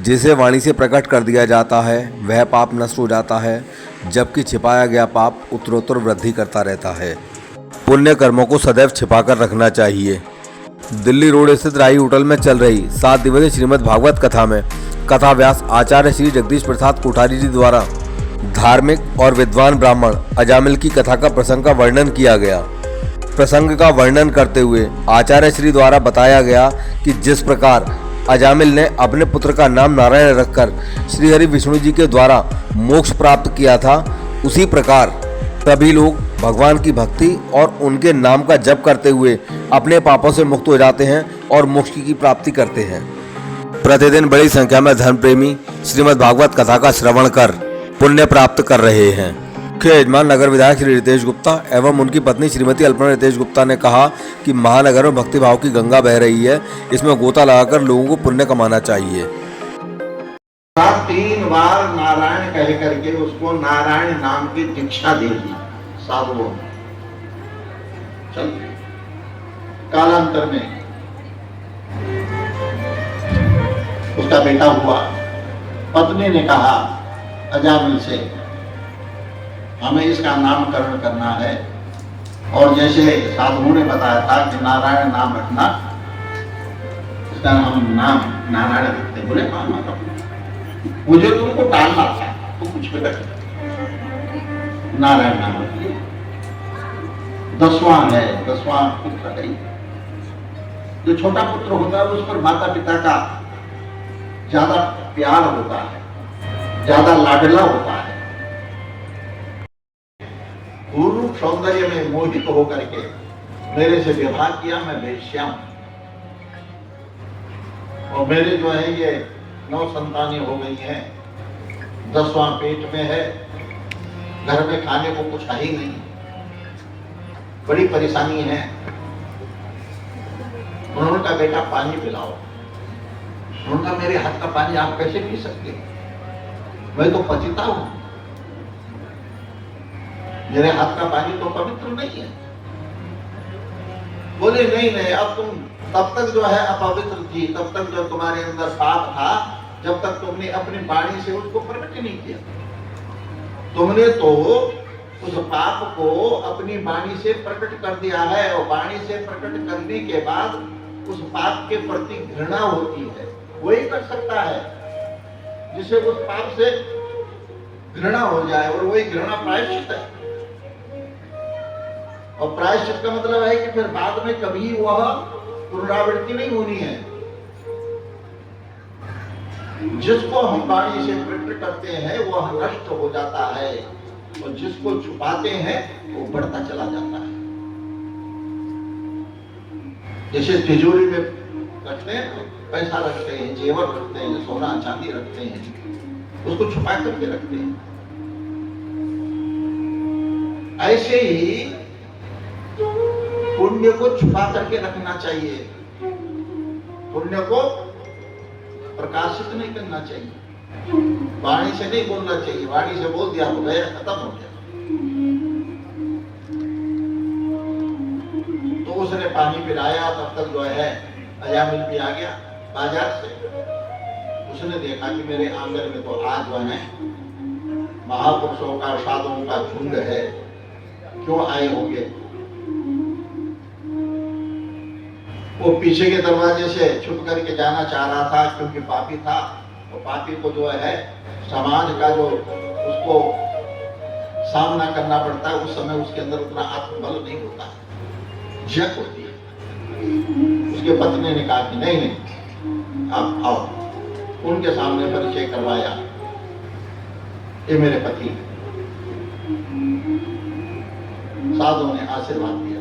जिसे वाणी से प्रकट कर दिया जाता है वह पाप नष्ट हो जाता है, जबकि छिपाया गया पाप उत्तरोत्तर वृद्धि करता रहता है। पुण्य कर्मों को सदैव छिपाकर रखना चाहिए। दिल्ली रोड स्थित राही होटल में चल रही 7 दिवसीय श्रीमद् भागवत कथा में कथा व्यास आचार्य श्री जगदीश प्रसाद कोठारी जी द्वारा धार्मिक और विद्वान ब्राह्मण अजामिल की कथा का प्रसंग का वर्णन किया गया। प्रसंग का वर्णन करते हुए आचार्य श्री द्वारा बताया गया कि जिस प्रकार अजामिल ने अपने पुत्र का नाम नारायण रखकर श्रीहरि विष्णु जी के द्वारा मोक्ष प्राप्त किया था, उसी प्रकार सभी लोग भगवान की भक्ति और उनके नाम का जप करते हुए अपने पापों से मुक्त हो जाते हैं और मोक्ष की प्राप्ति करते हैं। प्रतिदिन बड़ी संख्या में धर्म प्रेमी श्रीमद् भागवत कथा का श्रवण कर पुण्य प्राप्त कर रहे हैं। मुख्य यजमान नगर विधायक श्री रितेश गुप्ता एवं उनकी पत्नी श्रीमती अल्पना रितेश गुप्ता ने कहा कि महानगर में भक्तिभाव की गंगा बह रही है, इसमें गोता लगाकर लोगों को पुण्य कमाना चाहिए। 3 बार नारायण कह करके उसको नारायण नाम की दीक्षा दे दी साधुओं ने। चल कालांतर में उसका बेटा हुआ। पत्नी ने कहा अजामिल से हमें इसका नामकरण करना है, और जैसे साधुओं ने बताया था कि नारायण नाम रखना, इसका हम नाम नारायण रखते। बोले हाँ मुझे तुमको टालना था तो कुछ भी रख नारायण नाम रखिए। 10वां है, 10वां पुत्र है। जो छोटा पुत्र होता है उस पर माता पिता का ज्यादा प्यार होता है, ज्यादा लाडला होता है। रूप सौंदर्य में मोहित होकर के मेरे से विवाह किया, मैं वेश्या हूं, और मेरे जो है ये 9 संतानें हो गई हैं, 10वां पेट में है, घर में खाने को कुछ है ही नहीं, बड़ी परेशानी है। उन्होंने कहा बेटा पानी पिलाओ। उन्होंने कहा मेरे हाथ का पानी आप कैसे पी सकते, मैं तो पतिता हूं, मेरे हाथ का पानी तो पवित्र नहीं है। बोले नहीं नहीं, अब तुम तब तक जो है अपवित्र थी, तब तक जो तुम्हारे अंदर पाप था, जब तक तुमने अपनी वाणी से उसको प्रकट नहीं किया। तुमने तो उस पाप को अपनी वाणी से प्रकट कर दिया है, और वाणी से प्रकट करने के बाद उस पाप के प्रति घृणा होती है। वही कर सकता है जिसे उस पाप से घृणा हो जाए, और वही घृणा प्रायश्चित है। और प्रायश्चित का मतलब है कि फिर बाद में कभी वह पुनरावृत्ति नहीं होनी है। जिसको हम वाणी से प्रकट करते हैं वह नष्ट हो जाता है, और जिसको छुपाते हैं वो बढ़ता चला जाता है। जैसे तिजोरी में रखते हैं, पैसा रखते हैं, जेवर रखते हैं, सोना चांदी रखते हैं, उसको छुपा करके रखते हैं। ऐसे ही पुण्य को छुपा करके रखना चाहिए, पुण्य को प्रकाशित नहीं करना चाहिए, वाणी से नहीं बोलना चाहिए। वाणी से बोल दिया तो गया, खत्म हो गया। तो उसने पानी पिलाया, तब तक जो है अजामिल भी आ गया बाजार से। उसने देखा कि मेरे आंगन में तो आज जो है महापुरुषों का, साधुओं का झुंड है, क्यों आए होंगे। वो पीछे के दरवाजे से छुप करके जाना चाह रहा था, क्योंकि पापी था। और पापी को जो है समाज का जो उसको सामना करना पड़ता है, उस समय उसके अंदर उतना आत्मबल नहीं होता है, झक होती है। उसके पत्नी ने कहा कि नहीं नहीं आप आओ। उनके सामने परिचय करवाया, ये मेरे पति। साधु ने आशीर्वाद दिया।